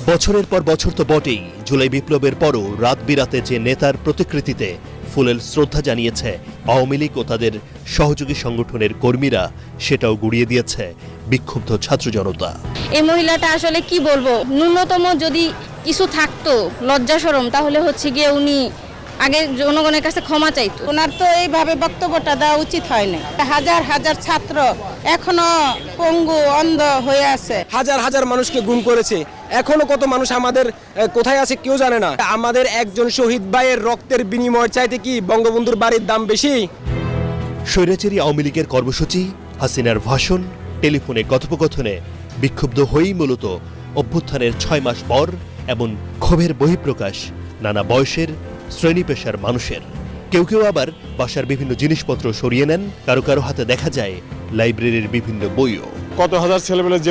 বছরের পর বছর তো বটেই, জুলাই বিপ্লবের পরও রাত বিরাতে যে নেতার প্রতিকৃতিতে ফুলেল শ্রদ্ধা জানিয়েছে আওয়ামী লীগ ও তাদের সহযোগী সংগঠনের কর্মীরা, সেটাও গুড়িয়ে দিয়েছে বিক্ষুব্ধ ছাত্র জনতা। এই মহিলাটা আসলে কি বলবো, ন্যূনতম যদি কিছু থাকতো লজ্জা শরম, তাহলে হচ্ছে গিয়ে উনি আগে জনগণের কাছে ক্ষমা চাইতো। ওনার তো এইভাবে বক্তব্যটা দেওয়া উচিত হয় না। হাজার হাজার ছাত্র এখনো পঙ্গু অন্ধ হয়ে আছে। হাজার হাজার মানুষকে গুম করেছে, এখনো কত মানুষ আমাদের কোথায় আছে কেউ জানে না। আমাদের একজন শহীদ ভাইয়ের রক্তের বিনিময় চাইতে কি বঙ্গবন্ধুর বাড়ির দাম বেশি? স্বৈরাচারী আওয়ামী লীগের কর্মসূচি, হাসিনার ভাষণ, টেলিফোনে কথোপকথনে বিক্ষুব্ধ হয়েই মূলত অভ্যুত্থানের 6 মাস পর এমন ক্ষোভের বহিঃপ্রকাশ নানা বয়সের শ্রেণী পেশার মানুষের। কেউ কেউ আবার বাসার বিভিন্ন জিনিসপত্র সরিয়ে নেন, কারো কারো হাতে দেখা যায় লাইব্রেরির বিভিন্ন বইও। কত হাজার ছেলেমেয়ে